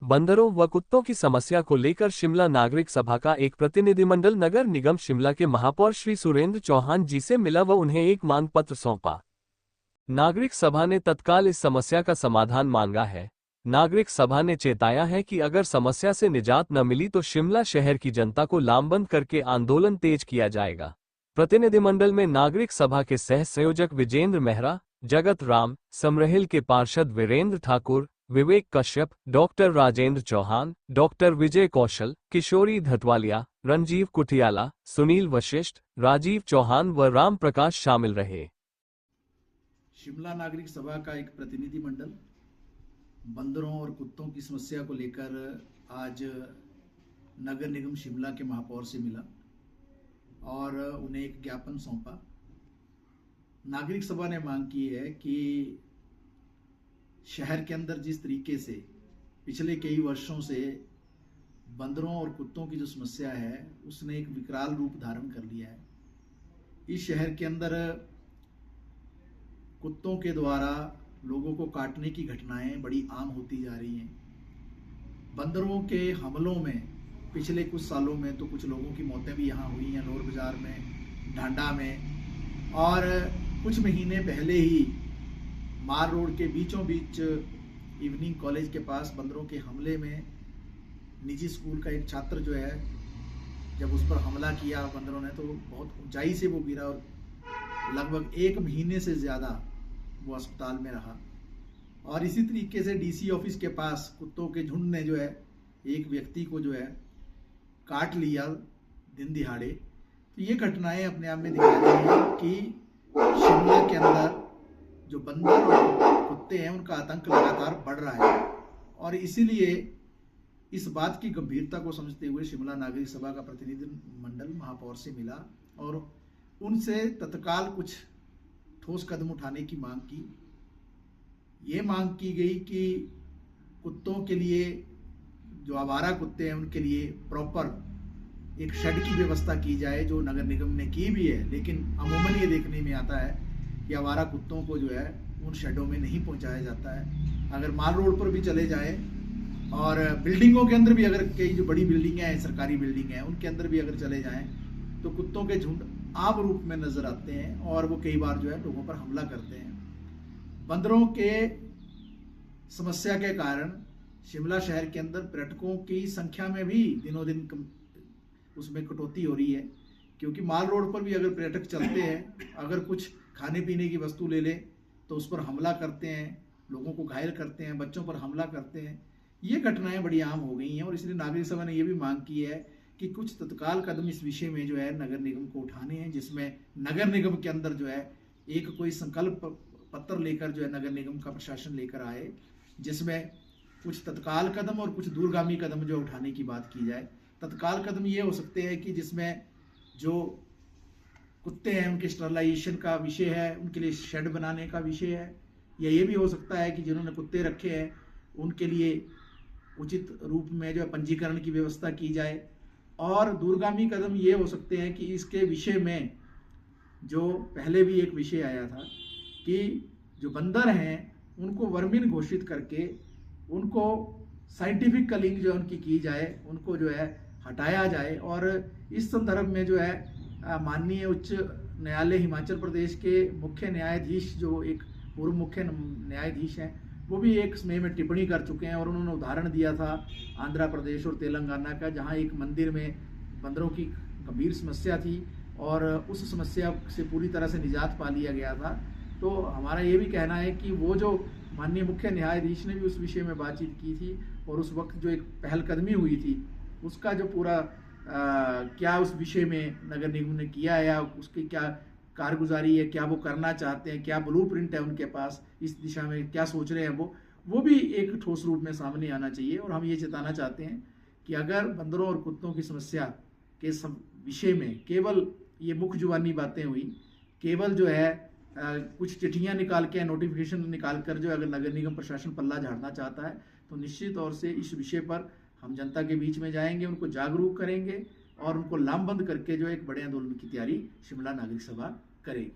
बंदरों व कुत्तों की समस्या को लेकर शिमला नागरिक सभा का एक प्रतिनिधिमंडल नगर निगम शिमला के महापौर श्री सुरेंद्र चौहान जी से मिला व उन्हें एक मांग पत्र सौंपा। नागरिक सभा ने तत्काल इस समस्या का समाधान मांगा है। नागरिक सभा ने चेताया है कि अगर समस्या से निजात न मिली तो शिमला शहर की जनता को लामबंद करके आंदोलन तेज किया जाएगा। प्रतिनिधिमंडल में नागरिक सभा के सह संयोजक विजेंद्र मेहरा, जगत राम, समरहिल के पार्षद वीरेंद्र ठाकुर, विवेक कश्यप, डॉक्टर राजेंद्र चौहान, डॉक्टर विजय कौशल, किशोरी धतवालिया, रंजीव कुटियाला, सुनील वशिष्ठ, राजीव चौहान व राम प्रकाश शामिल रहे। शिमला नागरिक सभा का एक प्रतिनिधि मंडल बंदरों और कुत्तों की समस्या को लेकर आज नगर निगम शिमला के महापौर से मिला और उन्हें एक ज्ञापन सौंपा। नागरिक सभा ने मांग की है कि शहर के अंदर जिस तरीके से पिछले कई वर्षों से बंदरों और कुत्तों की जो समस्या है उसने एक विकराल रूप धारण कर लिया है। इस शहर के अंदर कुत्तों के द्वारा लोगों को काटने की घटनाएं बड़ी आम होती जा रही हैं। बंदरों के हमलों में पिछले कुछ सालों में तो कुछ लोगों की मौतें भी यहाँ हुई हैं, नौर बाजार में, ढांडा में, और कुछ महीने पहले ही मार रोड के बीचों बीच इवनिंग कॉलेज के पास बंदरों के हमले में निजी स्कूल का एक छात्र जो है, जब उस पर हमला किया बंदरों ने तो बहुत ऊंचाई से वो गिरा और लगभग 1 महीने से ज़्यादा वो अस्पताल में रहा। और इसी तरीके से डीसी ऑफिस के पास कुत्तों के झुंड ने जो है एक व्यक्ति को जो है काट लिया दिन दिहाड़े। तो ये घटनाएं अपने आप में दिखा रही हैं कि शिमला के अंदर जो बंदर और कुत्ते हैं उनका आतंक लगातार बढ़ रहा है। और इसीलिए इस बात की गंभीरता को समझते हुए शिमला नागरिक सभा का प्रतिनिधि मंडल महापौर से मिला और उनसे तत्काल कुछ ठोस कदम उठाने की मांग की। ये मांग की गई कि कुत्तों के लिए, जो आवारा कुत्ते हैं उनके लिए प्रॉपर एक शेड की व्यवस्था की जाए, जो नगर निगम ने की भी है। लेकिन अमूमन ये देखने में आता है कि आवारा कुत्तों को जो है उन शेडों में नहीं पहुंचाया जाता है। अगर माल रोड पर भी चले जाएं और बिल्डिंगों के अंदर भी, अगर कई जो बड़ी बिल्डिंगें हैं, सरकारी बिल्डिंग हैं, उनके अंदर भी अगर चले जाएं तो कुत्तों के झुंड आम रूप में नजर आते हैं और वो कई बार जो है लोगों पर हमला करते हैं। बंदरों के समस्या के कारण शिमला शहर के अंदर पर्यटकों की संख्या में भी दिनों दिन उसमें कटौती हो रही है, क्योंकि माल रोड पर भी अगर पर्यटक चलते हैं, अगर कुछ खाने पीने की वस्तु ले लें तो उस पर हमला करते हैं, लोगों को घायल करते हैं, बच्चों पर हमला करते हैं। ये घटनाएं बड़ी आम हो गई हैं और इसलिए नागरिक सभा ने ये भी मांग की है कि कुछ तत्काल कदम इस विषय में जो है नगर निगम को उठाने हैं, जिसमें नगर निगम के अंदर जो है एक कोई संकल्प पत्र लेकर जो है नगर निगम का प्रशासन लेकर आए, जिसमें कुछ तत्काल कदम और कुछ दूरगामी कदम जो उठाने की बात की जाए। तत्काल कदम ये हो सकते हैं कि जिसमें जो कुत्ते हैं उनके स्टरलाइजेशन का विषय है, उनके लिए शेड बनाने का विषय है, या ये भी हो सकता है कि जिन्होंने कुत्ते रखे हैं उनके लिए उचित रूप में जो है पंजीकरण की व्यवस्था की जाए। और दूरगामी कदम ये हो सकते हैं कि इसके विषय में जो पहले भी एक विषय आया था कि जो बंदर हैं उनको वर्मिन घोषित करके उनको साइंटिफिक कलिंग जो उनकी की जाए, उनको जो है हटाया जाए। और इस संदर्भ में जो है माननीय उच्च न्यायालय हिमाचल प्रदेश के मुख्य न्यायाधीश, जो एक पूर्व मुख्य न्यायाधीश हैं, वो भी एक समय में टिप्पणी कर चुके हैं और उन्होंने उदाहरण दिया था आंध्र प्रदेश और तेलंगाना का, जहां एक मंदिर में बंदरों की गंभीर समस्या थी और उस समस्या से पूरी तरह से निजात पा लिया गया था। तो हमारा ये भी कहना है कि वो जो माननीय मुख्य न्यायाधीश ने भी उस विषय में बातचीत की थी और उस वक्त जो एक पहलकदमी हुई थी उसका जो पूरा क्या उस विषय में नगर निगम ने किया है या उसकी क्या कारगुजारी है, क्या वो करना चाहते हैं, क्या ब्लूप्रिंट है उनके पास, इस दिशा में क्या सोच रहे हैं वो भी एक ठोस रूप में सामने आना चाहिए। और हम ये चेताना चाहते हैं कि अगर बंदरों और कुत्तों की समस्या के विषय में केवल ये मुख्य जुबानी बातें हुई, केवल जो है कुछ चिट्ठियां निकाल के, नोटिफिकेशन निकाल कर जो अगर नगर निगम प्रशासन पल्ला झाड़ना चाहता है तो निश्चित तौर से इस विषय पर हम जनता के बीच में जाएंगे, उनको जागरूक करेंगे और उनको लामबंद करके जो एक बड़े आंदोलन की तैयारी शिमला नागरिक सभा करेगी।